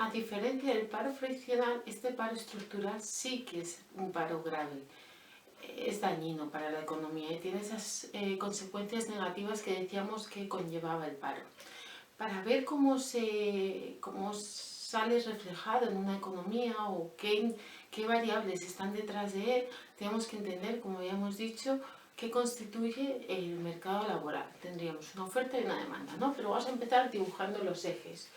a diferencia del paro friccional, este paro estructural sí que es un paro grave. Es dañino para la economía y tiene esas consecuencias negativas que decíamos que conllevaba el paro. Para ver cómo sale reflejado en una economía o qué variables están detrás de él, tenemos que entender, como habíamos dicho, qué constituye el mercado laboral. Tendríamos una oferta y una demanda, ¿no? Pero vamos a empezar dibujando los ejes.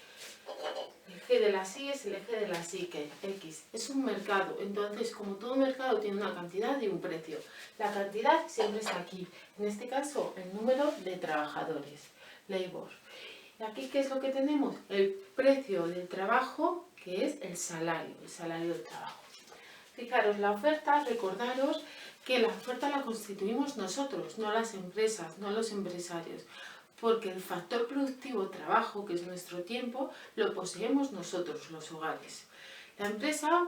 El eje de las Y es el eje de las X. Es un mercado, entonces como todo mercado tiene una cantidad y un precio. La cantidad siempre está aquí, en este caso el número de trabajadores, labor. Y aquí, ¿qué es lo que tenemos? El precio del trabajo, que es el salario del trabajo. Fijaros, la oferta, recordaros que la oferta la constituimos nosotros, no las empresas, no los empresarios. Porque el factor productivo trabajo, que es nuestro tiempo, lo poseemos nosotros, los hogares. La empresa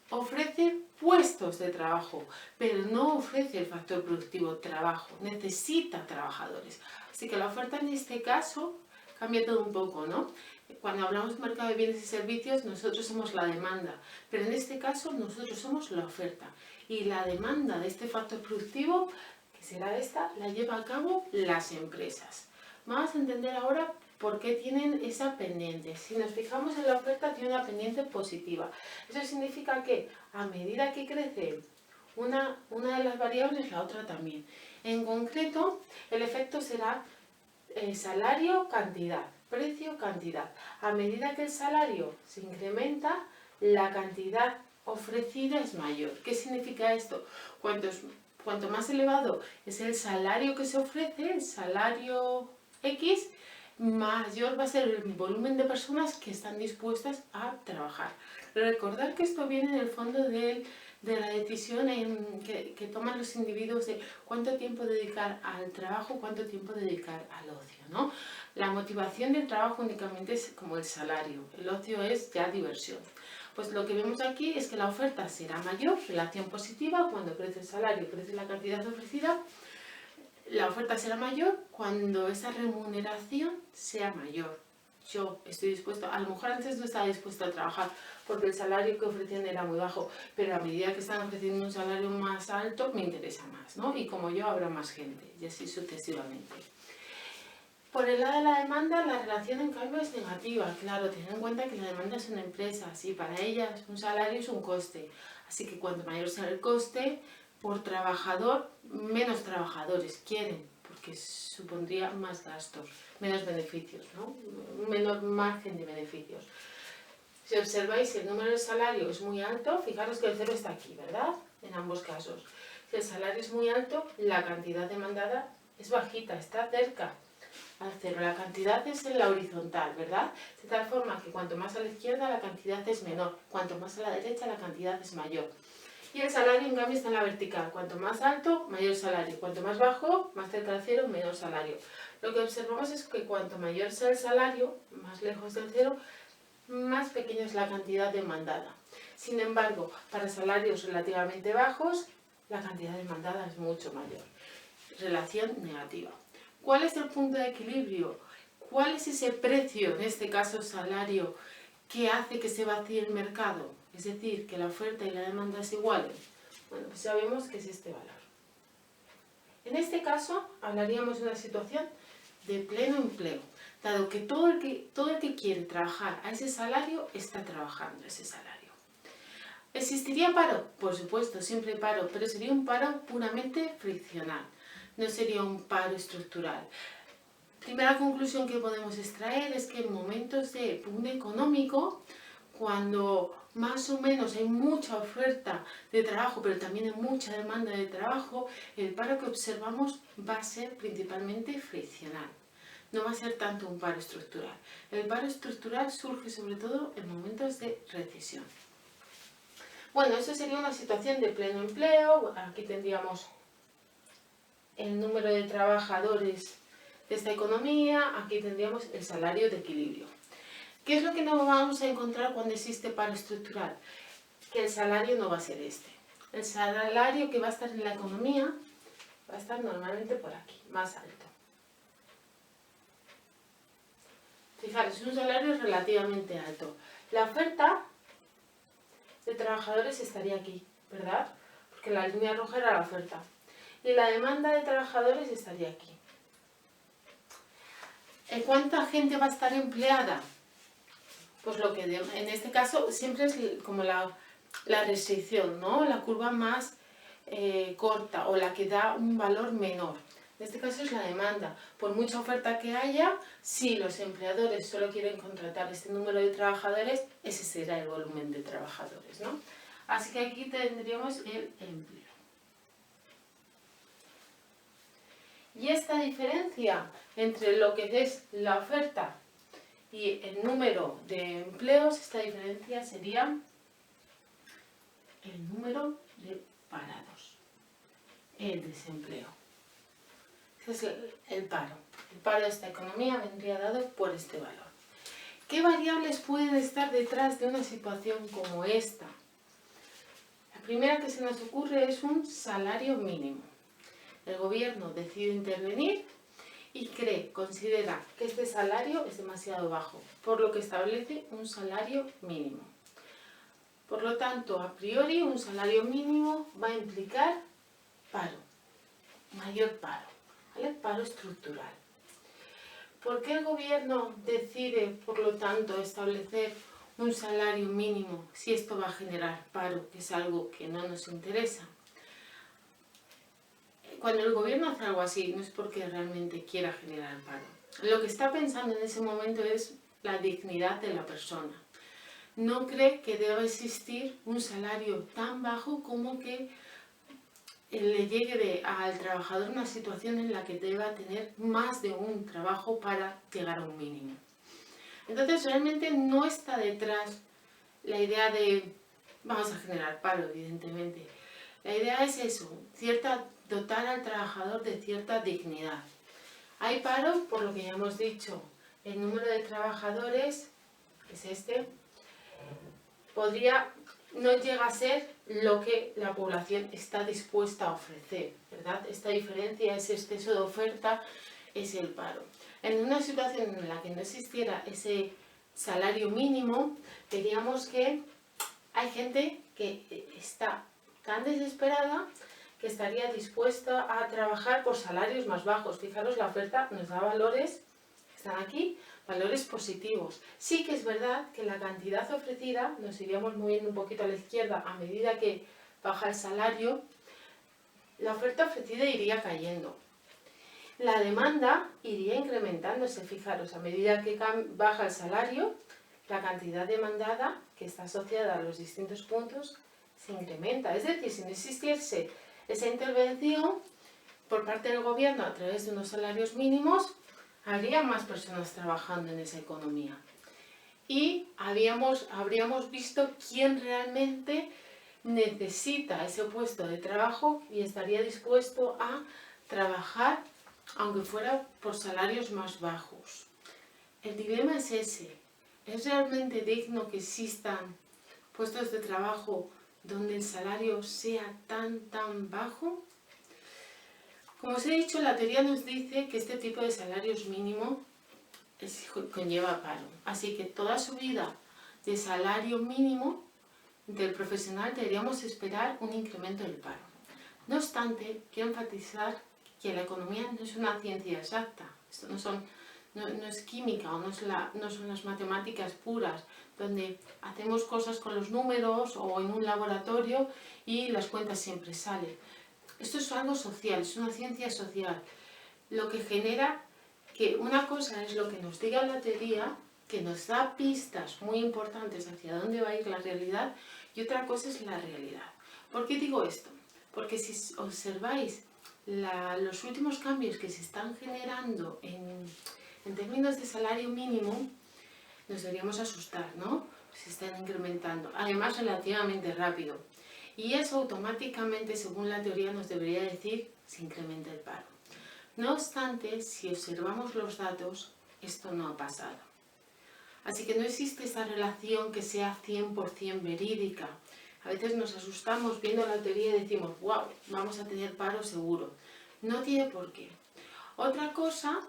ofrece puestos de trabajo, pero no ofrece el factor productivo trabajo, necesita trabajadores. Así que la oferta en este caso cambia todo un poco, ¿no? Cuando hablamos de mercado de bienes y servicios, nosotros somos la demanda, pero en este caso nosotros somos la oferta. Y la demanda de este factor productivo, que será esta, la lleva a cabo las empresas. Vamos a entender ahora por qué tienen esa pendiente. Si nos fijamos en la oferta, tiene una pendiente positiva. Eso significa que a medida que crece una de las variables, la otra también. En concreto, el efecto será salario-cantidad, precio-cantidad. A medida que el salario se incrementa, la cantidad ofrecida es mayor. ¿Qué significa esto? Cuanto más elevado es el salario que se ofrece, el salario X, mayor va a ser el volumen de personas que están dispuestas a trabajar. Recordad que esto viene en el fondo de la decisión que toman los individuos de cuánto tiempo dedicar al trabajo, cuánto tiempo dedicar al ocio, ¿no? La motivación del trabajo únicamente es como el salario, el ocio es ya diversión. Pues lo que vemos aquí es que la oferta será mayor, relación positiva, cuando crece el salario, crece la cantidad ofrecida. La oferta será mayor cuando esa remuneración sea mayor. Yo estoy dispuesto, a lo mejor antes no estaba dispuesto a trabajar porque el salario que ofrecían era muy bajo, pero a medida que están ofreciendo un salario más alto me interesa más, ¿no? Y como yo habrá más gente y así sucesivamente. Por el lado de la demanda, la relación en cambio es negativa. Claro, ten en cuenta que la demanda es una empresa y para ellas un salario es un coste. Así que cuanto mayor sea el coste por trabajador, menos trabajadores quieren, porque supondría más gastos, menos beneficios, ¿no? Un menor margen de beneficios. Si observáis, si el número de salario es muy alto, fijaros que el cero está aquí, ¿verdad? En ambos casos. Si el salario es muy alto, la cantidad demandada es bajita, está cerca al cero. La cantidad es en la horizontal, ¿verdad? De tal forma que cuanto más a la izquierda la cantidad es menor, cuanto más a la derecha la cantidad es mayor. Y el salario en cambio está en la vertical, cuanto más alto, mayor salario, cuanto más bajo, más cerca del cero, menor salario. Lo que observamos es que cuanto mayor sea el salario, más lejos del cero, más pequeña es la cantidad demandada. Sin embargo, para salarios relativamente bajos, la cantidad demandada es mucho mayor. Relación negativa. ¿Cuál es el punto de equilibrio? ¿Cuál es ese precio, en este caso salario, que hace que se vacíe el mercado? Es decir, que la oferta y la demanda se igualen. Bueno, pues sabemos que es este valor. En este caso, hablaríamos de una situación de pleno empleo, dado que todo el que quiere trabajar a ese salario está trabajando a ese salario. ¿Existiría paro? Por supuesto, siempre hay paro, pero sería un paro puramente friccional, no sería un paro estructural. Primera conclusión que podemos extraer es que en momentos de boom económico, cuando más o menos hay mucha oferta de trabajo, pero también hay mucha demanda de trabajo, el paro que observamos va a ser principalmente friccional. No va a ser tanto un paro estructural. El paro estructural surge sobre todo en momentos de recesión. Bueno, eso sería una situación de pleno empleo. Aquí tendríamos el número de trabajadores de esta economía, aquí tendríamos el salario de equilibrio. ¿Qué es lo que no vamos a encontrar cuando existe paro estructural? Que el salario no va a ser este. El salario que va a estar en la economía va a estar normalmente por aquí, más alto. Fijaros, es un salario relativamente alto. La oferta de trabajadores estaría aquí, ¿verdad? Porque la línea roja era la oferta. Y la demanda de trabajadores estaría aquí. ¿En cuánta gente va a estar empleada? Pues lo que en este caso siempre es como la restricción, ¿no? La curva más corta o la que da un valor menor. En este caso es la demanda. Por mucha oferta que haya, si los empleadores solo quieren contratar este número de trabajadores, ese será el volumen de trabajadores, ¿no? Así que aquí tendríamos el empleo. Y esta diferencia entre lo que es la oferta y el número de empleos, esta diferencia sería el número de parados, el desempleo. Ese es el paro. El paro de esta economía vendría dado por este valor. ¿Qué variables pueden estar detrás de una situación como esta? La primera que se nos ocurre es un salario mínimo. El gobierno decide intervenir y considera que este salario es demasiado bajo, por lo que establece un salario mínimo. Por lo tanto, a priori, un salario mínimo va a implicar paro, mayor paro, ¿vale? Paro estructural. ¿Por qué el gobierno decide, por lo tanto, establecer un salario mínimo si esto va a generar paro, que es algo que no nos interesa? Cuando el gobierno hace algo así, no es porque realmente quiera generar paro. Lo que está pensando en ese momento es la dignidad de la persona. No cree que deba existir un salario tan bajo como que le llegue al trabajador una situación en la que deba tener más de un trabajo para llegar a un mínimo. Entonces realmente no está detrás la idea de vamos a generar paro, evidentemente. La idea es eso, dotar al trabajador de cierta dignidad. Hay paro, por lo que ya hemos dicho, el número de trabajadores, que es este, no llega a ser lo que la población está dispuesta a ofrecer, ¿verdad? Esta diferencia, ese exceso de oferta, es el paro. En una situación en la que no existiera ese salario mínimo, diríamos que hay gente que está tan desesperada que estaría dispuesta a trabajar por salarios más bajos. Fijaros, la oferta nos da valores, están aquí, valores positivos. Sí que es verdad que la cantidad ofrecida, nos iríamos moviendo un poquito a la izquierda a medida que baja el salario, la oferta ofrecida iría cayendo. La demanda iría incrementándose, fijaros, a medida que baja el salario, la cantidad demandada, que está asociada a los distintos puntos, se incrementa. Es decir, si no existiese esa intervención por parte del gobierno a través de unos salarios mínimos, habría más personas trabajando en esa economía. Y habríamos visto quién realmente necesita ese puesto de trabajo y estaría dispuesto a trabajar aunque fuera por salarios más bajos. El dilema es ese. ¿Es realmente digno que existan puestos de trabajo donde el salario sea tan bajo? Como os he dicho, la teoría nos dice que este tipo de salarios mínimos conlleva paro. Así que toda subida de salario mínimo del profesional deberíamos esperar un incremento del paro. No obstante, quiero enfatizar que la economía no es una ciencia exacta. Esto no es química o no son las matemáticas puras, donde hacemos cosas con los números o en un laboratorio y las cuentas siempre salen. Esto es algo social, es una ciencia social, lo que genera que una cosa es lo que nos diga la teoría, que nos da pistas muy importantes hacia dónde va a ir la realidad, y otra cosa es la realidad. ¿Por qué digo esto? Porque si observáis los últimos cambios que se están generando en términos de salario mínimo, nos deberíamos asustar, ¿no? Se están incrementando, además relativamente rápido. Y eso automáticamente, según la teoría, nos debería decir se incrementa el paro. No obstante, si observamos los datos, esto no ha pasado. Así que no existe esa relación que sea 100% verídica. A veces nos asustamos viendo la teoría y decimos, wow, vamos a tener paro seguro. No tiene por qué. Otra cosa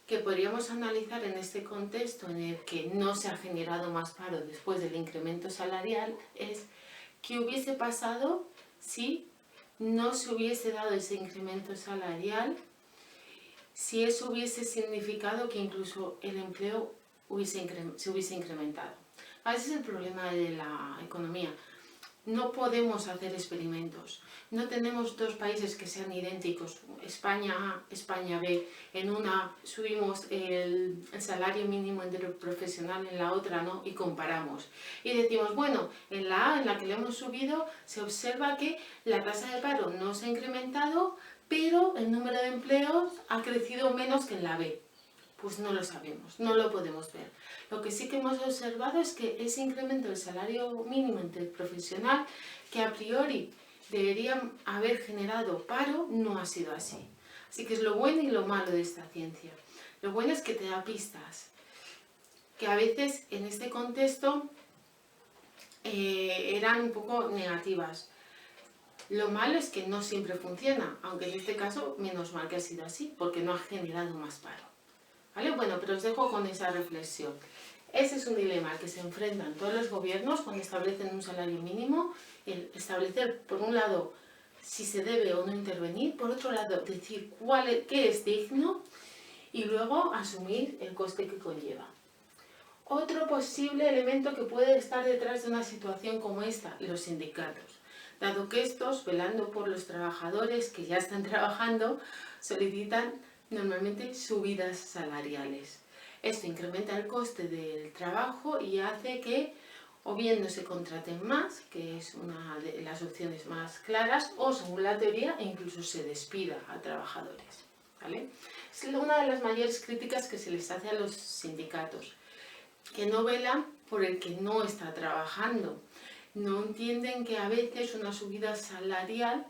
que podríamos analizar en este contexto en el que no se ha generado más paro después del incremento salarial es qué hubiese pasado si no se hubiese dado ese incremento salarial, si eso hubiese significado que incluso el empleo se hubiese incrementado. Ese es el problema de la economía. No podemos hacer experimentos. No tenemos dos países que sean idénticos, España A, España B. En una subimos el salario mínimo interprofesional, en la otra no, y comparamos. Y decimos, bueno, en la A, en la que le hemos subido, se observa que la tasa de paro no se ha incrementado, pero el número de empleos ha crecido menos que en la B. Pues no lo sabemos, no lo podemos ver. Lo que sí que hemos observado es que ese incremento del salario mínimo interprofesional, que a priori debería haber generado paro, no ha sido así. Así que es lo bueno y lo malo de esta ciencia. Lo bueno es que te da pistas, que a veces en este contexto eran un poco negativas. Lo malo es que no siempre funciona, aunque en este caso menos mal que ha sido así, porque no ha generado más paro. ¿Vale? Bueno, pero os dejo con esa reflexión. Ese es un dilema al que se enfrentan todos los gobiernos cuando establecen un salario mínimo, el establecer, por un lado, si se debe o no intervenir, por otro lado, decir qué es digno y luego asumir el coste que conlleva. Otro posible elemento que puede estar detrás de una situación como esta, los sindicatos, dado que estos, velando por los trabajadores que ya están trabajando, solicitan normalmente subidas salariales. Esto incrementa el coste del trabajo y hace que o bien no se contraten más, que es una de las opciones más claras, o según la teoría incluso se despida a trabajadores. ¿Vale? Es una de las mayores críticas que se les hace a los sindicatos, que no velan por el que no está trabajando. No entienden que a veces una subida salarial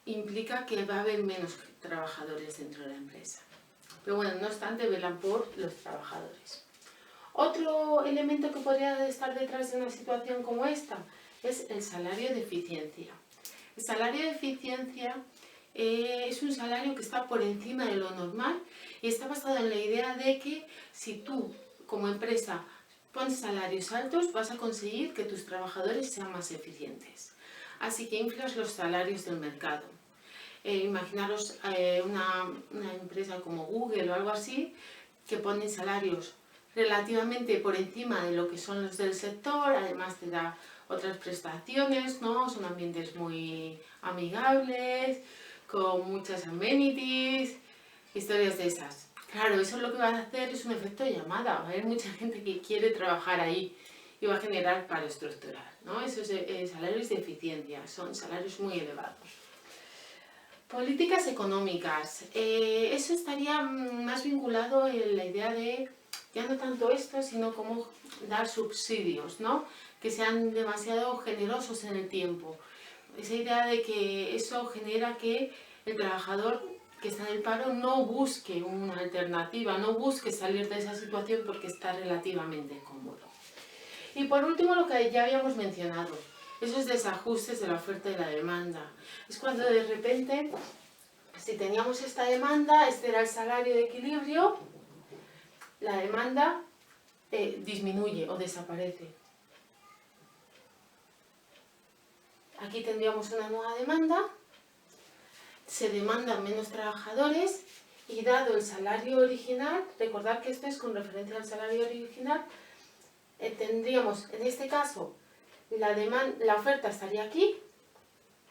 implica que va a haber menos trabajadores dentro de la empresa. Pero bueno, no obstante, velan por los trabajadores. Otro elemento que podría estar detrás de una situación como esta es el salario de eficiencia. El salario de eficiencia es un salario que está por encima de lo normal y está basado en la idea de que si tú, como empresa, pones salarios altos, vas a conseguir que tus trabajadores sean más eficientes. Así que inflas los salarios del mercado. Imaginaros una empresa como Google o algo así, que ponen salarios relativamente por encima de lo que son los del sector, además te da otras prestaciones, ¿no? Son ambientes muy amigables, con muchas amenities, historias de esas. Claro, eso lo que va a hacer es un efecto de llamada, va a haber mucha gente que quiere trabajar ahí y va a generar paro estructural, ¿no? Esos salarios de eficiencia, son salarios muy elevados. Políticas económicas, eso estaría más vinculado en la idea de, ya no tanto esto, sino cómo dar subsidios, ¿no? Que sean demasiado generosos en el tiempo. Esa idea de que eso genera que el trabajador que está en el paro no busque una alternativa, no busque salir de esa situación porque está relativamente cómodo. Y por último, lo que ya habíamos mencionado, esos desajustes de la oferta y la demanda. Es cuando de repente, si teníamos esta demanda, este era el salario de equilibrio, la demanda disminuye o desaparece. Aquí tendríamos una nueva demanda, se demandan menos trabajadores y dado el salario original, recordad que esto es con referencia al salario original, tendríamos en este caso la oferta estaría aquí,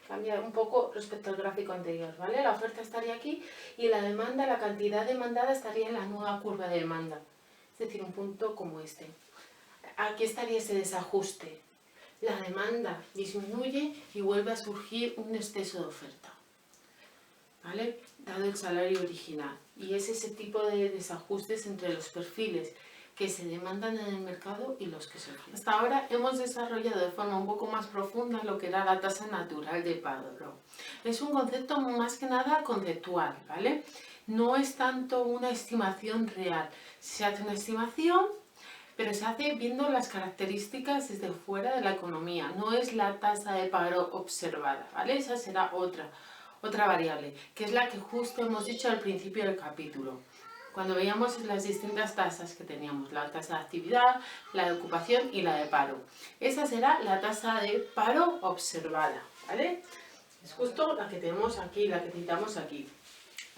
cambia un poco respecto al gráfico anterior, ¿vale? La oferta estaría aquí y la demanda, la cantidad demandada estaría en la nueva curva de demanda, es decir, un punto como este. Aquí estaría ese desajuste. La demanda disminuye y vuelve a surgir un exceso de oferta, ¿vale? Dado el salario original. Y es ese tipo de desajustes entre los perfiles que se demandan en el mercado y los que se ofrecen. Hasta ahora hemos desarrollado de forma un poco más profunda lo que era la tasa natural de paro. Es un concepto más que nada conceptual, ¿vale? No es tanto una estimación real. Se hace una estimación, pero se hace viendo las características desde fuera de la economía. No es la tasa de paro observada, ¿vale? Esa será otra variable, que es la que justo hemos dicho al principio del capítulo. cuando veíamos las distintas tasas que teníamos, la tasa de actividad, la de ocupación y la de paro. Esa será la tasa de paro observada, ¿vale? Es justo la que tenemos aquí, la que citamos aquí.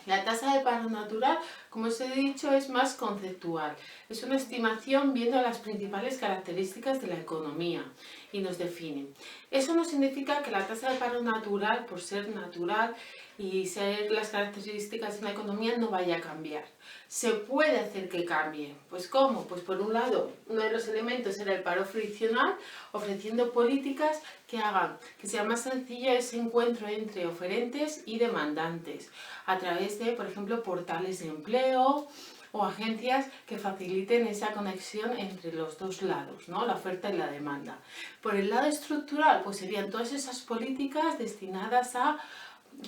La tasa de paro natural, como os he dicho, es más conceptual. Es una estimación viendo las principales características de la economía y nos define. Eso no significa que la tasa de paro natural, por ser natural y ser las características de una economía, no vaya a cambiar. Se puede hacer que cambie. ¿Pues cómo? Pues por un lado, uno de los elementos era el paro friccional, ofreciendo políticas que hagan que sea más sencillo ese encuentro entre oferentes y demandantes, a través de, por ejemplo, portales de empleo o agencias que faciliten esa conexión entre los dos lados, ¿no? La oferta y la demanda. Por el lado estructural, pues serían todas esas políticas destinadas a,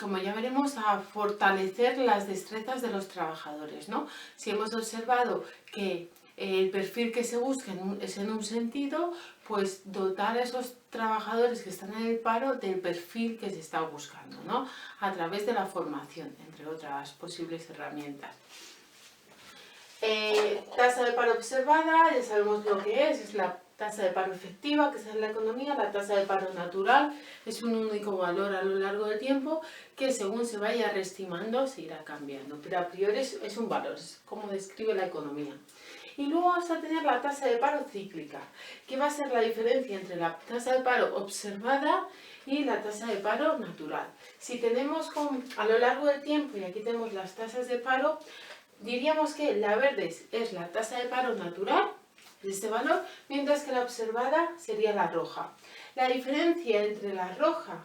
como ya veremos, a fortalecer las destrezas de los trabajadores, ¿no? Si hemos observado que el perfil que se busca es en un sentido, pues dotar a esos trabajadores que están en el paro del perfil que se está buscando, ¿no? A través de la formación, entre otras posibles herramientas. Tasa de paro observada, ya sabemos lo que es la tasa de paro efectiva, que es en la economía. La tasa de paro natural es un único valor a lo largo del tiempo que según se vaya reestimando se irá cambiando, pero a priori es un valor, es como describe la economía. Y luego vamos a tener la tasa de paro cíclica, que va a ser la diferencia entre la tasa de paro observada y la tasa de paro natural. Si tenemos a lo largo del tiempo, y aquí tenemos las tasas de paro, diríamos que la verde es la tasa de paro natural, de este valor, mientras que la observada sería la roja. La diferencia entre la roja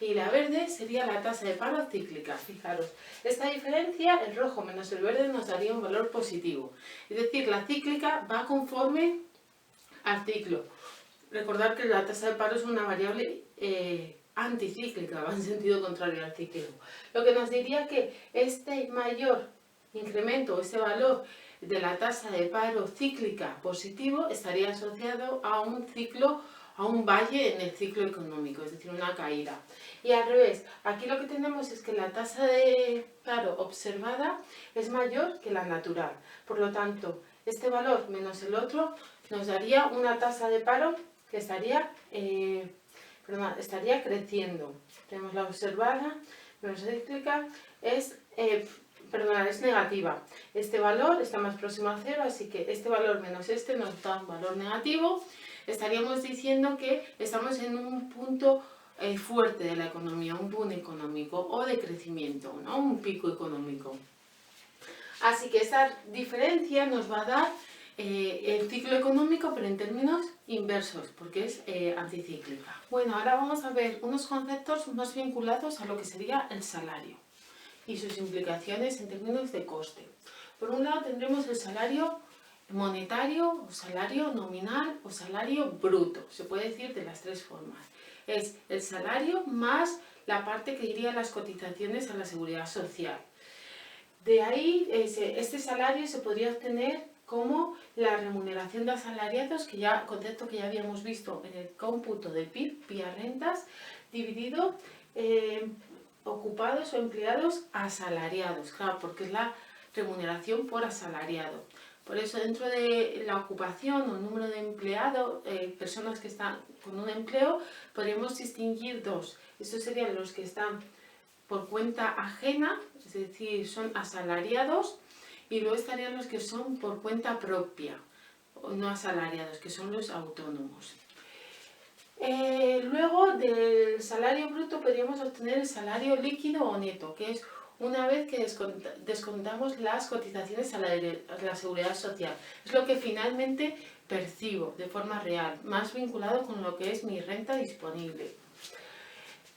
y la verde sería la tasa de paro cíclica. Fijaros, esta diferencia, el rojo menos el verde, nos daría un valor positivo. Es decir, la cíclica va conforme al ciclo. Recordad que la tasa de paro es una variable anticíclica, va en sentido contrario al ciclo. Lo que nos diría que este mayor incremento, este valor de la tasa de paro cíclica positivo, estaría asociado a un ciclo, a un valle en el ciclo económico, es decir, una caída. Y al revés, aquí lo que tenemos es que la tasa de paro observada es mayor que la natural. Por lo tanto, este valor menos el otro nos daría una tasa de paro que estaría creciendo. Tenemos la observada menos cíclica, es negativa. Este valor está más próximo a cero, así que este valor menos este nos da un valor negativo. Estaríamos diciendo que estamos en un punto fuerte de la economía, un boom económico o de crecimiento, ¿no? Un pico económico. Así que esta diferencia nos va a dar el ciclo económico, pero en términos inversos, porque es anticíclica. Bueno, ahora vamos a ver unos conceptos más vinculados a lo que sería el salario y sus implicaciones en términos de coste. Por un lado tendremos el salario monetario, o salario nominal o salario bruto. Se puede decir de las tres formas. Es el salario más la parte que iría a las cotizaciones a la seguridad social. De ahí, este salario se podría obtener como la remuneración de asalariados, concepto que ya habíamos visto en el cómputo del PIB, vía rentas, dividido ocupados o empleados asalariados, claro, porque es la remuneración por asalariado. Por eso dentro de la ocupación o el número de empleados, personas que están con un empleo, podríamos distinguir dos. Estos serían los que están por cuenta ajena, es decir, son asalariados, y luego estarían los que son por cuenta propia, o no asalariados, que son los autónomos. Luego del salario bruto podríamos obtener el salario líquido o neto, que es una vez que descontamos las cotizaciones a la seguridad social. Es lo que finalmente percibo de forma real, más vinculado con lo que es mi renta disponible.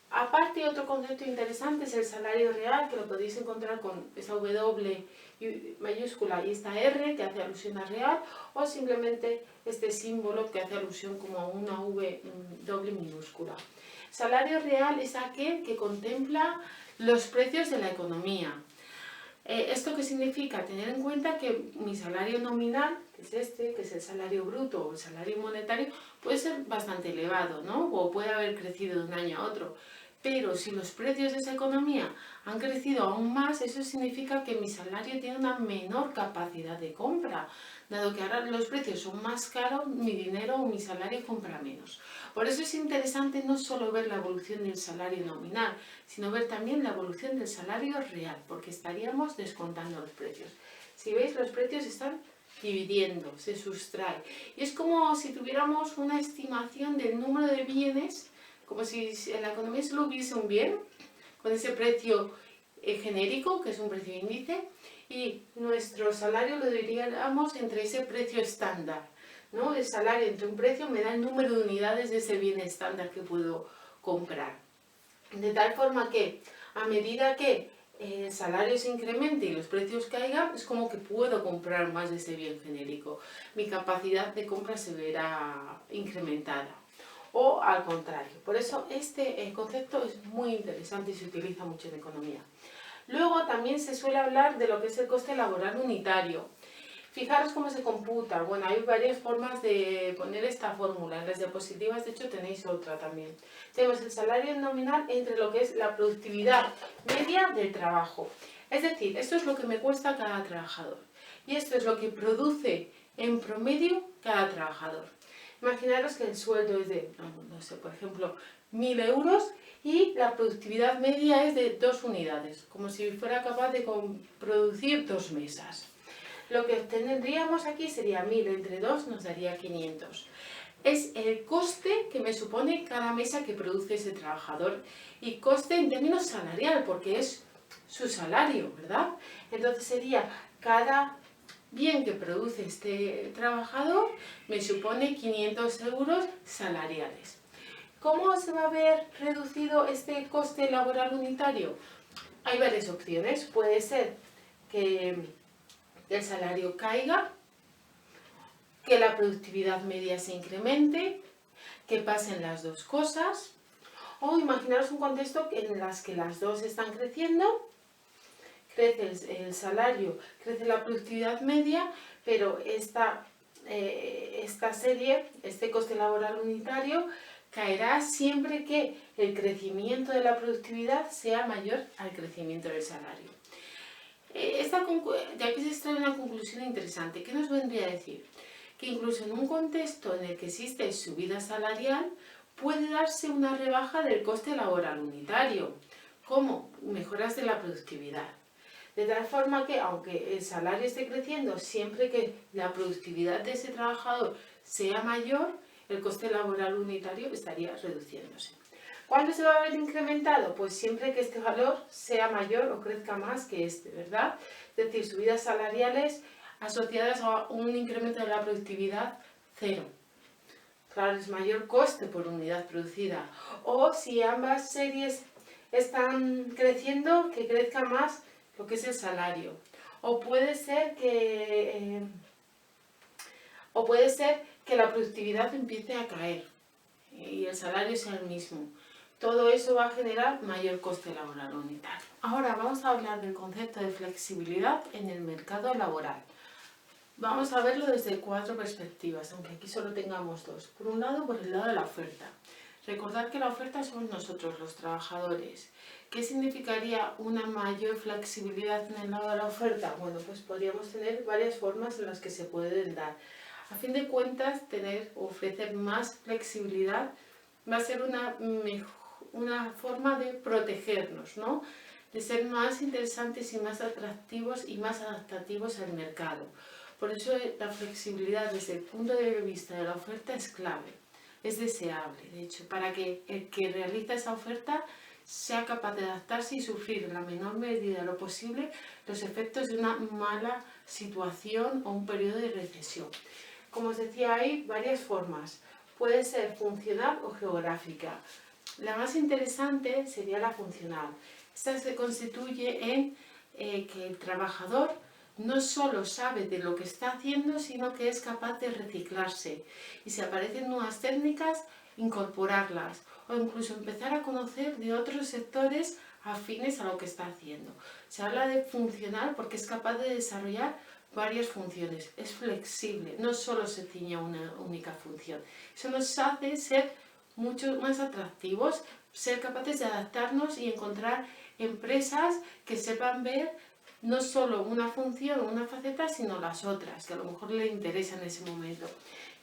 Aparte, otro concepto interesante es el salario real, que lo podéis encontrar con esa W mayúscula y esta R que hace alusión a real, o simplemente este símbolo que hace alusión como a una V doble minúscula. Salario real es aquel que contempla los precios de la economía. ¿Esto qué significa? Tener en cuenta que mi salario nominal, que es este, que es el salario bruto o el salario monetario, puede ser bastante elevado, ¿no? O puede haber crecido de un año a otro. Pero si los precios de esa economía han crecido aún más, eso significa que mi salario tiene una menor capacidad de compra. Dado que ahora los precios son más caros, mi dinero o mi salario compra menos. Por eso es interesante no solo ver la evolución del salario nominal, sino ver también la evolución del salario real, porque estaríamos descontando los precios. Si veis, los precios están dividiendo, se sustrae. Y es como si tuviéramos una estimación del número de bienes, como si en la economía solo hubiese un bien, con ese precio genérico, que es un precio índice, y nuestro salario lo diríamos entre ese precio estándar, ¿no? El salario entre un precio me da el número de unidades de ese bien estándar que puedo comprar. De tal forma que a medida que el salario se incremente y los precios caigan, es como que puedo comprar más de ese bien genérico. Mi capacidad de compra se verá incrementada. O al contrario. Por eso este concepto es muy interesante y se utiliza mucho en economía. Luego también se suele hablar de lo que es el coste laboral unitario. Fijaros cómo se computa. Bueno, hay varias formas de poner esta fórmula. En las diapositivas, de hecho, tenéis otra también. Tenemos el salario nominal entre lo que es la productividad media del trabajo. Es decir, esto es lo que me cuesta cada trabajador. Y esto es lo que produce en promedio cada trabajador. Imaginaros que el sueldo es de, no sé, por ejemplo, 1.000 euros y la productividad media es de 2 unidades, como si fuera capaz de producir 2 mesas. Lo que obtendríamos aquí sería 1.000 entre 2 nos daría 500. Es el coste que me supone cada mesa que produce ese trabajador y coste en términos salarial, porque es su salario, ¿verdad? Entonces sería cada bien que produce este trabajador me supone 500 euros salariales. ¿Cómo se va a ver reducido este coste laboral unitario? Hay varias opciones. Puede ser que el salario caiga, que la productividad media se incremente, que pasen las dos cosas, o imaginaros un contexto en el que las dos están creciendo, crece el salario, crece la productividad media, pero esta serie, este coste laboral unitario, caerá siempre que el crecimiento de la productividad sea mayor al crecimiento del salario. De aquí se extrae una conclusión interesante. ¿Qué nos vendría a decir? Que incluso en un contexto en el que existe subida salarial, puede darse una rebaja del coste laboral unitario, como mejoras de la productividad. De tal forma que, aunque el salario esté creciendo, siempre que la productividad de ese trabajador sea mayor, el coste laboral unitario estaría reduciéndose. ¿Cuándo se va a ver incrementado? Pues siempre que este valor sea mayor o crezca más que este, ¿verdad? Es decir, subidas salariales asociadas a un incremento de la productividad cero. Claro, es mayor coste por unidad producida. O si ambas series están creciendo, que crezca más lo que es el salario. O puede ser que la productividad empiece a caer y el salario sea el mismo. Todo eso va a generar mayor coste laboral unitario. Ahora vamos a hablar del concepto de flexibilidad en el mercado laboral. Vamos a verlo desde 4 perspectivas, aunque aquí solo tengamos 2. Por un lado, por el lado de la oferta. Recordad que la oferta somos nosotros, los trabajadores. ¿Qué significaría una mayor flexibilidad en el lado de la oferta? Bueno, pues podríamos tener varias formas en las que se pueden dar. A fin de cuentas, ofrecer más flexibilidad va a ser una forma de protegernos, ¿no? De ser más interesantes y más atractivos y más adaptativos al mercado. Por eso la flexibilidad desde el punto de vista de la oferta es clave, es deseable, de hecho, para que el que realiza esa oferta sea capaz de adaptarse y sufrir en la menor medida lo posible los efectos de una mala situación o un periodo de recesión. Como os decía, hay varias formas. Puede ser funcional o geográfica. La más interesante sería la funcional. Esta se constituye en que el trabajador no solo sabe de lo que está haciendo, sino que es capaz de reciclarse. Y si aparecen nuevas técnicas, incorporarlas o incluso empezar a conocer de otros sectores afines a lo que está haciendo. Se habla de funcional porque es capaz de desarrollar varias funciones, es flexible, no solo se ciñe a una única función. Eso nos hace ser mucho más atractivos, ser capaces de adaptarnos y encontrar empresas que sepan ver no solo una función o una faceta, sino las otras, que a lo mejor le interesa en ese momento.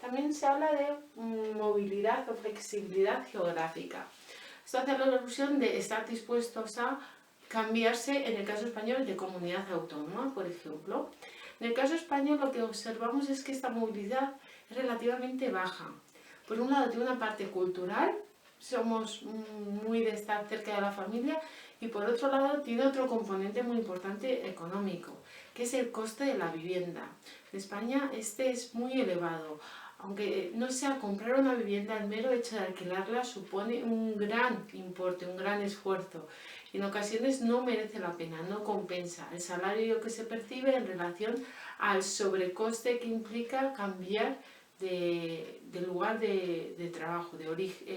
También se habla de movilidad o flexibilidad geográfica. Esto hace la alusión de estar dispuestos a cambiarse, en el caso español, de comunidad autónoma, por ejemplo. En el caso español lo que observamos es que esta movilidad es relativamente baja. Por un lado tiene una parte cultural, somos muy de estar cerca de la familia, y por otro lado tiene otro componente muy importante económico, que es el coste de la vivienda. En España este es muy elevado. Aunque no sea comprar una vivienda, el mero hecho de alquilarla supone un gran importe, un gran esfuerzo. Y en ocasiones no merece la pena, no compensa el salario que se percibe en relación al sobrecoste que implica cambiar de lugar de trabajo, de origen,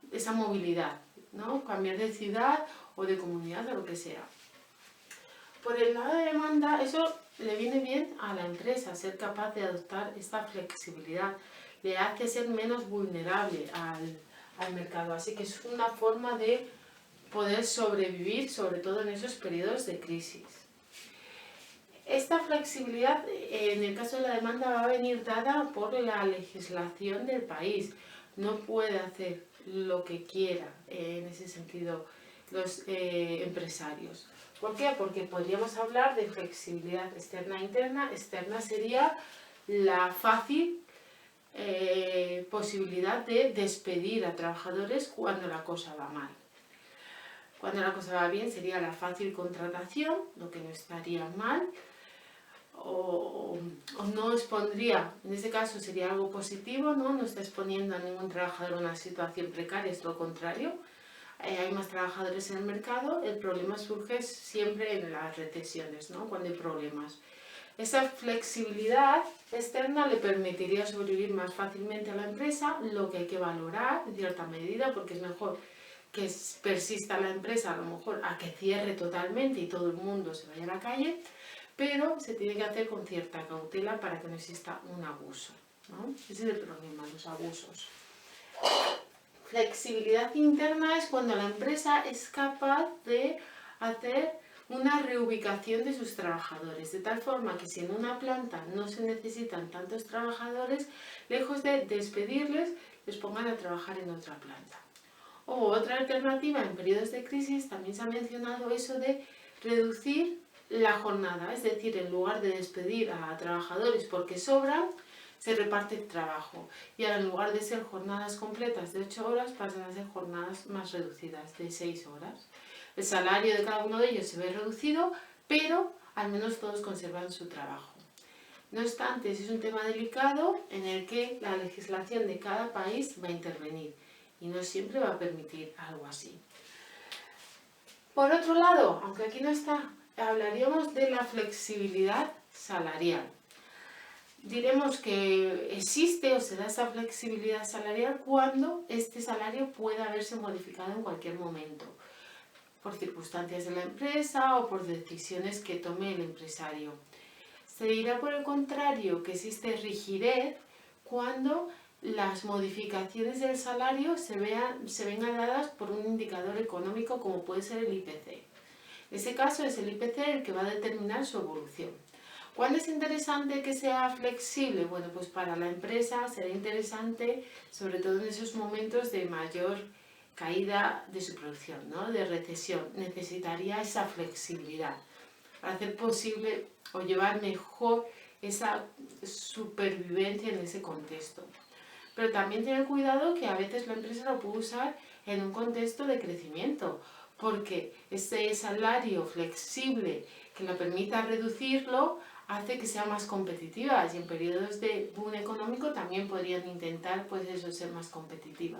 de esa movilidad, ¿no? Cambiar de ciudad o de comunidad o lo que sea. Por el lado de demanda, eso le viene bien a la empresa, ser capaz de adoptar esta flexibilidad, le hace ser menos vulnerable al mercado, así que es una forma de poder sobrevivir, sobre todo en esos periodos de crisis. Esta flexibilidad, en el caso de la demanda, va a venir dada por la legislación del país. No puede hacer lo que quiera en ese sentido los empresarios. ¿Por qué? Porque podríamos hablar de flexibilidad externa e interna. Externa sería la fácil posibilidad de despedir a trabajadores cuando la cosa va mal. Cuando la cosa va bien sería la fácil contratación, lo que no estaría mal, o no expondría, en ese caso sería algo positivo, no está exponiendo a ningún trabajador a una situación precaria, es lo contrario. Hay más trabajadores en el mercado, el problema surge siempre en las recesiones, ¿no? Cuando hay problemas. Esa flexibilidad externa le permitiría sobrevivir más fácilmente a la empresa, lo que hay que valorar en cierta medida, porque es mejor que persista la empresa a lo mejor a que cierre totalmente y todo el mundo se vaya a la calle, pero se tiene que hacer con cierta cautela para que no exista un abuso, ¿no? Ese es el problema, los abusos. Flexibilidad interna es cuando la empresa es capaz de hacer una reubicación de sus trabajadores, de tal forma que si en una planta no se necesitan tantos trabajadores, lejos de despedirles, les pongan a trabajar en otra planta. O otra alternativa en periodos de crisis, también se ha mencionado eso de reducir la jornada, es decir, en lugar de despedir a trabajadores porque sobran, se reparte el trabajo. Y ahora en lugar de ser jornadas completas de 8 horas, pasan a ser jornadas más reducidas, de 6 horas. El salario de cada uno de ellos se ve reducido, pero al menos todos conservan su trabajo. No obstante, ese es un tema delicado en el que la legislación de cada país va a intervenir y no siempre va a permitir algo así. Por otro lado, aunque aquí no está, hablaríamos de la flexibilidad salarial. Diremos que existe o se da esa flexibilidad salarial cuando este salario pueda haberse modificado en cualquier momento, por circunstancias de la empresa o por decisiones que tome el empresario. Se dirá por el contrario que existe rigidez cuando las modificaciones del salario se vengan dadas por un indicador económico como puede ser el IPC. En ese caso es el IPC el que va a determinar su evolución. ¿Cuándo es interesante que sea flexible? Bueno, pues para la empresa será interesante, sobre todo en esos momentos de mayor caída de su producción, ¿no? De recesión. Necesitaría esa flexibilidad para hacer posible o llevar mejor esa supervivencia en ese contexto. Pero también tener cuidado que a veces la empresa lo puede usar en un contexto de crecimiento, porque ese salario flexible que le permita reducirlo hace que sea más competitiva, y en periodos de boom económico también podrían intentar pues eso, ser más competitiva.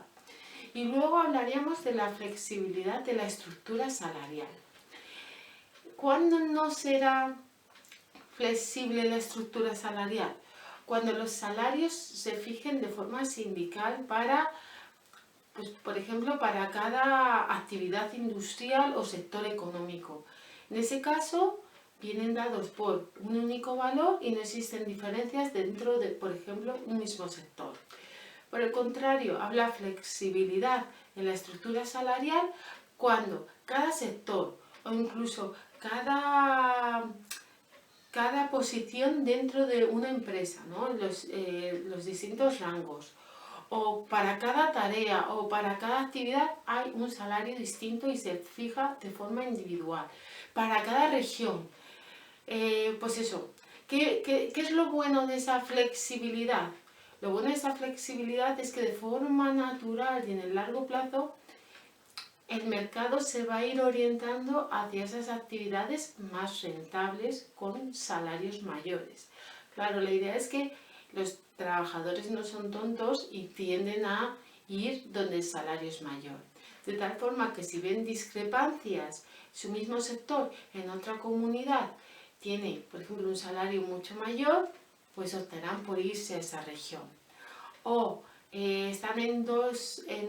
Y luego hablaríamos de la flexibilidad de la estructura salarial. ¿Cuándo no será flexible la estructura salarial? Cuando los salarios se fijen de forma sindical para, pues, por ejemplo, para cada actividad industrial o sector económico. En ese caso, vienen dados por un único valor y no existen diferencias dentro de, por ejemplo, un mismo sector. Por el contrario, habla flexibilidad en la estructura salarial cuando cada sector o incluso cada posición dentro de una empresa, ¿no? Los distintos rangos, o para cada tarea o para cada actividad hay un salario distinto y se fija de forma individual. Para cada región, pues eso, ¿qué es lo bueno de esa flexibilidad? Lo bueno de esa flexibilidad es que de forma natural y en el largo plazo el mercado se va a ir orientando hacia esas actividades más rentables con salarios mayores. Claro, la idea es que los trabajadores no son tontos y tienden a ir donde el salario es mayor. De tal forma que si ven discrepancias, su mismo sector en otra comunidad tiene, por ejemplo, un salario mucho mayor, pues optarán por irse a esa región. O están en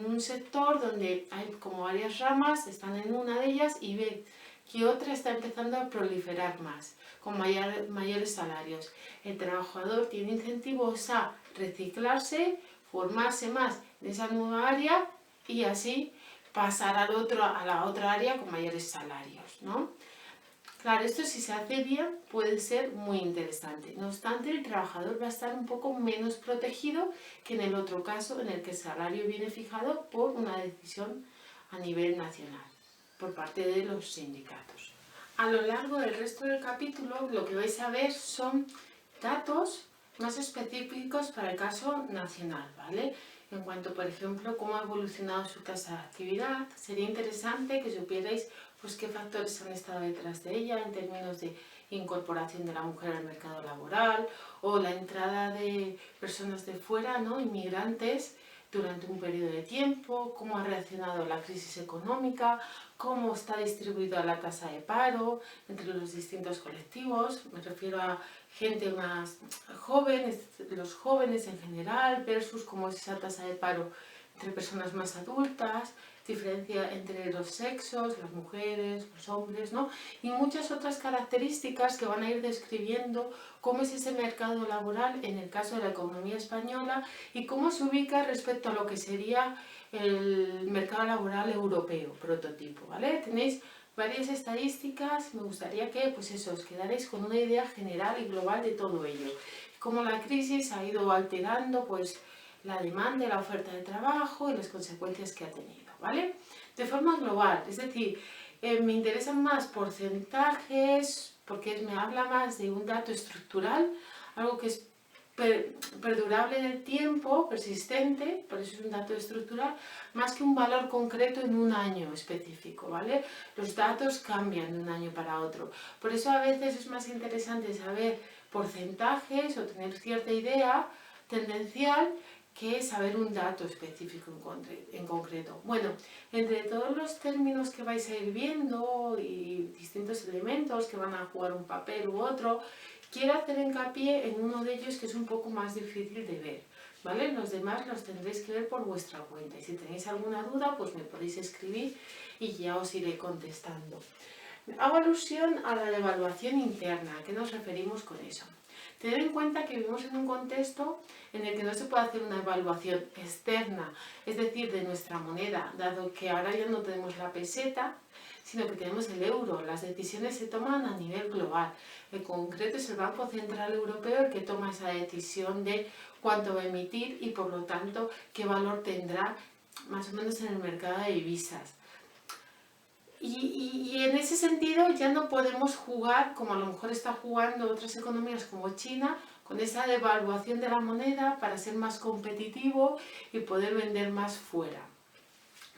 un sector donde hay como varias ramas, están en una de ellas y ven que otra está empezando a proliferar más, con mayores salarios. El trabajador tiene incentivos a reciclarse, formarse más en esa nueva área y así pasar a la otra área con mayores salarios, ¿no? Claro, esto si se hace bien puede ser muy interesante. No obstante, el trabajador va a estar un poco menos protegido que en el otro caso en el que el salario viene fijado por una decisión a nivel nacional, por parte de los sindicatos. A lo largo del resto del capítulo lo que vais a ver son datos más específicos para el caso nacional, ¿vale? En cuanto, por ejemplo, cómo ha evolucionado su tasa de actividad, sería interesante que supierais pues qué factores han estado detrás de ella en términos de incorporación de la mujer al mercado laboral o la entrada de personas de fuera, ¿no? Inmigrantes durante un periodo de tiempo, cómo ha reaccionado la crisis económica, cómo está distribuida la tasa de paro entre los distintos colectivos. Me refiero a gente más joven, los jóvenes en general, versus cómo es esa tasa de paro entre personas más adultas, diferencia entre los sexos, las mujeres, los hombres, ¿no? Y muchas otras características que van a ir describiendo cómo es ese mercado laboral en el caso de la economía española y cómo se ubica respecto a lo que sería el mercado laboral europeo, prototipo, ¿vale? Tenéis varias estadísticas, me gustaría que pues eso, os quedaréis con una idea general y global de todo ello. Cómo la crisis ha ido alterando pues la demanda y la oferta de trabajo y las consecuencias que ha tenido, ¿vale? De forma global, es decir, me interesan más porcentajes porque me habla más de un dato estructural, algo que es perdurable en el tiempo, persistente, por eso es un dato estructural, más que un valor concreto en un año específico, ¿vale? Los datos cambian de un año para otro, por eso a veces es más interesante saber porcentajes o tener cierta idea tendencial que saber un dato específico en concreto. Bueno, entre todos los términos que vais a ir viendo y distintos elementos que van a jugar un papel u otro, quiero hacer hincapié en uno de ellos que es un poco más difícil de ver, ¿vale? Los demás los tendréis que ver por vuestra cuenta y si tenéis alguna duda pues me podéis escribir y ya os iré contestando. Hago alusión a la devaluación interna. ¿A qué nos referimos con eso? Tener en cuenta que vivimos en un contexto en el que no se puede hacer una evaluación externa, es decir, de nuestra moneda, dado que ahora ya no tenemos la peseta, sino que tenemos el euro. Las decisiones se toman a nivel global. En concreto es el Banco Central Europeo el que toma esa decisión de cuánto va a emitir y por lo tanto qué valor tendrá más o menos en el mercado de divisas. Y en ese sentido ya no podemos jugar, como a lo mejor está jugando otras economías como China, con esa devaluación de la moneda para ser más competitivo y poder vender más fuera.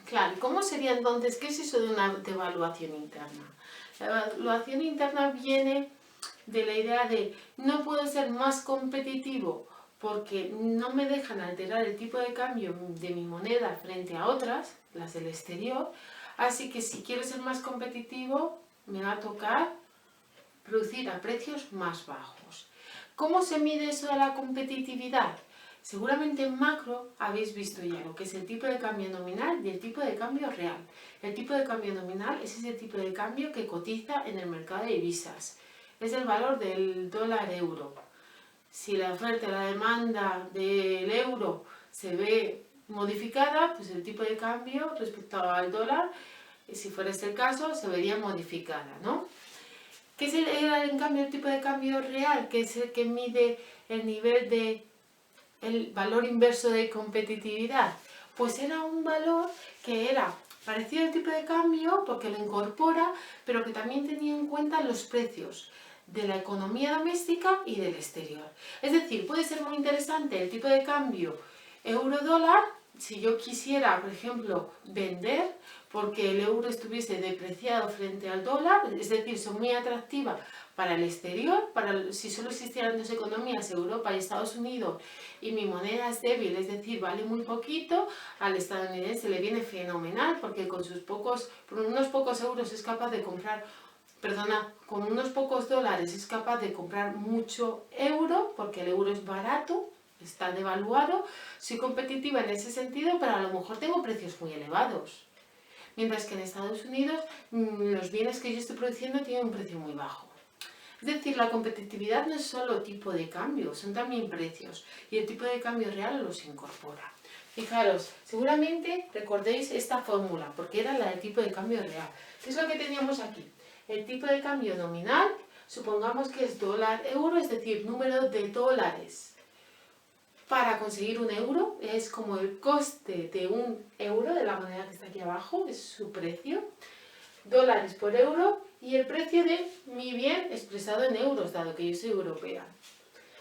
Claro, ¿cómo sería entonces? ¿Qué es eso de una devaluación interna? La devaluación interna viene de la idea de no puedo ser más competitivo porque no me dejan alterar el tipo de cambio de mi moneda frente a otras, las del exterior. Así que si quiero ser más competitivo, me va a tocar producir a precios más bajos. ¿Cómo se mide eso de la competitividad? Seguramente en macro habéis visto ya lo que es el tipo de cambio nominal y el tipo de cambio real. El tipo de cambio nominal es ese tipo de cambio que cotiza en el mercado de divisas. Es el valor del dólar euro. Si la oferta y la demanda del euro se ve modificada, pues el tipo de cambio respecto al dólar, si fuera este el caso, se vería modificada, ¿no? ¿Qué sería en cambio el tipo de cambio real? Que es el que mide el nivel de el valor inverso de competitividad. Pues era un valor que era parecido al tipo de cambio porque lo incorpora, pero que también tenía en cuenta los precios de la economía doméstica y del exterior. Es decir, puede ser muy interesante el tipo de cambio euro-dólar si yo quisiera, por ejemplo, vender porque el euro estuviese depreciado frente al dólar, es decir, son muy atractivas para el exterior, si solo existieran dos economías, Europa y Estados Unidos, y mi moneda es débil, es decir, vale muy poquito, al estadounidense le viene fenomenal porque con por unos pocos euros es capaz de comprar, con unos pocos dólares es capaz de comprar mucho euro, porque el euro es barato, está devaluado, soy competitiva en ese sentido, pero a lo mejor tengo precios muy elevados. Mientras que en Estados Unidos los bienes que yo estoy produciendo tienen un precio muy bajo. Es decir, la competitividad no es solo tipo de cambio, son también precios, y el tipo de cambio real los incorpora. Fijaros, seguramente recordéis esta fórmula, porque era la del tipo de cambio real. ¿Qué es lo que teníamos aquí? El tipo de cambio nominal, supongamos que es dólar-euro, es decir, número de dólares. Para conseguir un euro es como el coste de un euro, de la moneda que está aquí abajo, es su precio, dólares por euro, y el precio de mi bien expresado en euros, dado que yo soy europea.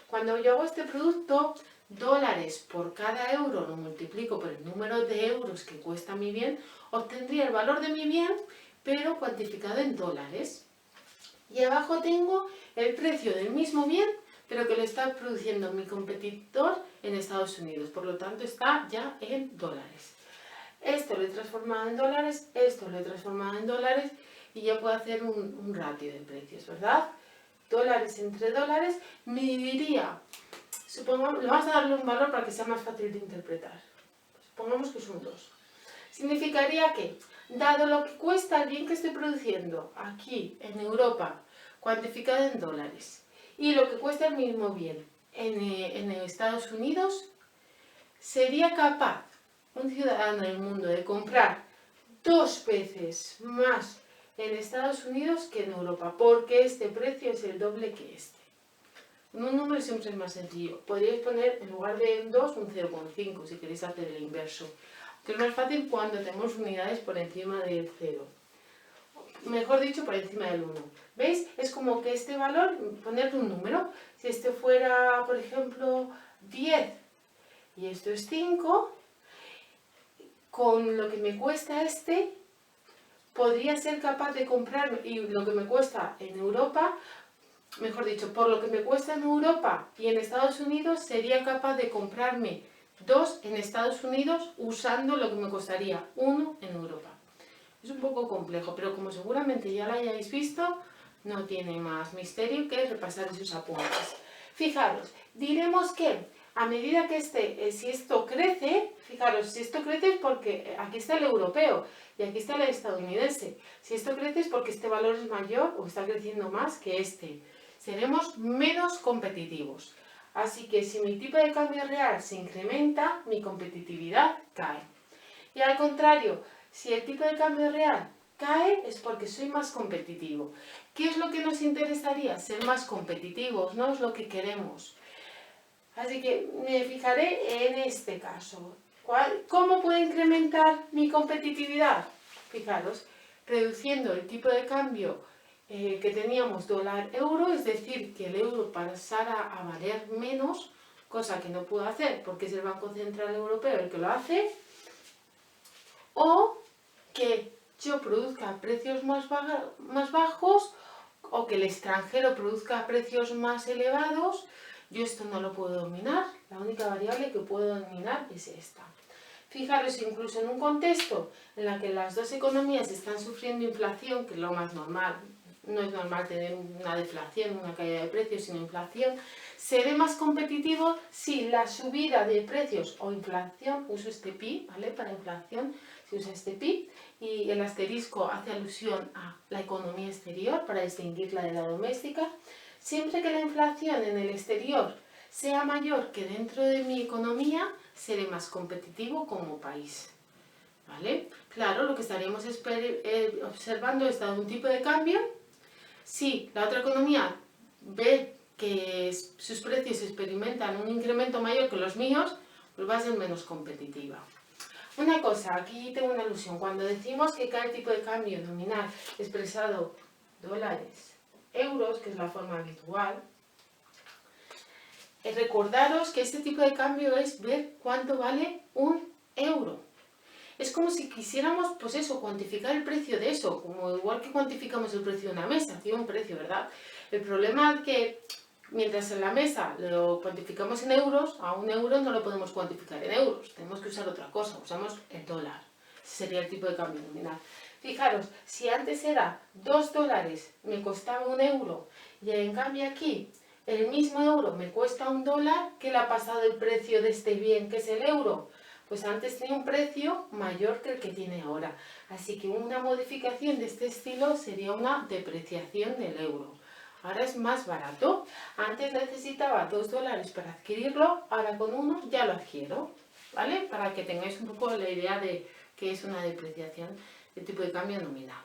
Cuando yo hago este producto, dólares por cada euro lo multiplico por el número de euros que cuesta mi bien, obtendría el valor de mi bien, pero cuantificado en dólares. Y abajo tengo el precio del mismo bien, pero que lo está produciendo mi competidor en Estados Unidos. Por lo tanto, está ya en dólares. Esto lo he transformado en dólares, esto lo he transformado en dólares y ya puedo hacer un ratio de precios, ¿verdad? Dólares entre dólares me diría, supongamos, le vamos a darle un valor para que sea más fácil de interpretar. Supongamos que son 2. Significaría que, dado lo que cuesta el bien que estoy produciendo aquí en Europa, cuantificado en dólares, y lo que cuesta el mismo bien en Estados Unidos, sería capaz un ciudadano del mundo de comprar 2 veces más en Estados Unidos que en Europa, porque este precio es el doble que este. Un número siempre es más sencillo. Podríais poner en lugar de un 2 un 0,5 si queréis hacer el inverso. Que es más fácil cuando tenemos unidades por encima del 0. Mejor dicho, por encima del 1. ¿Veis? Es como que este valor, ponerle un número. Si este fuera, por ejemplo, 10 y esto es 5, con lo que me cuesta este, podría ser capaz de comprar, y lo que me cuesta en Europa, mejor dicho, por lo que me cuesta en Europa y en Estados Unidos, sería capaz de comprarme 2 en Estados Unidos usando lo que me costaría 1 en Europa. Es un poco complejo, pero como seguramente ya lo hayáis visto, no tiene más misterio que repasar esos apuntes. Fijaros, diremos que a medida que si esto crece, fijaros, si esto crece es porque aquí está el europeo y aquí está el estadounidense. Si esto crece es porque este valor es mayor o está creciendo más que este. Seremos menos competitivos. Así que si mi tipo de cambio real se incrementa, mi competitividad cae. Y al contrario, si el tipo de cambio real cae, es porque soy más competitivo. ¿Qué es lo que nos interesaría? Ser más competitivos, no es lo que queremos. Así que me fijaré en este caso. ¿Cómo puedo incrementar mi competitividad? Fijaros, reduciendo el tipo de cambio que teníamos dólar-euro, es decir, que el euro pasara a valer menos, cosa que no puedo hacer porque es el Banco Central Europeo el que lo hace, o que yo produzca precios más bajos o que el extranjero produzca precios más elevados. Yo esto no lo puedo dominar, la única variable que puedo dominar es esta. Fijaros, incluso en un contexto en el que las dos economías están sufriendo inflación, que es lo más normal, no es normal tener una deflación, una caída de precios, sino inflación, seré más competitivo si la subida de precios o inflación, uso este pi, ¿vale? Para inflación, si usa este pi, y el asterisco hace alusión a la economía exterior para distinguirla de la doméstica. Siempre que la inflación en el exterior sea mayor que dentro de mi economía, seré más competitivo como país. ¿Vale? Claro, lo que estaríamos observando es un tipo de cambio. Si la otra economía ve que sus precios experimentan un incremento mayor que los míos, pues va a ser menos competitiva. Una cosa, aquí tengo una alusión. Cuando decimos que cada tipo de cambio nominal expresado dólares, euros, que es la forma habitual, recordaros que este tipo de cambio es ver cuánto vale un euro. Es como si quisiéramos, pues eso, cuantificar el precio de eso, como igual que cuantificamos el precio de una mesa, tiene un precio, ¿verdad? El problema es que mientras en la mesa lo cuantificamos en euros, a un euro no lo podemos cuantificar en euros, tenemos que usar otra cosa, usamos el dólar, ese sería el tipo de cambio nominal. Fijaros, si antes era 2 dólares, me costaba un euro, y en cambio aquí el mismo euro me cuesta un dólar, ¿qué le ha pasado el precio de este bien que es el euro? Pues antes tenía un precio mayor que el que tiene ahora. Así que una modificación de este estilo sería una depreciación del euro. Ahora es más barato. Antes necesitaba 2 dólares para adquirirlo, ahora con uno ya lo adquiero. ¿Vale? Para que tengáis un poco la idea de qué es una depreciación de tipo de cambio nominal.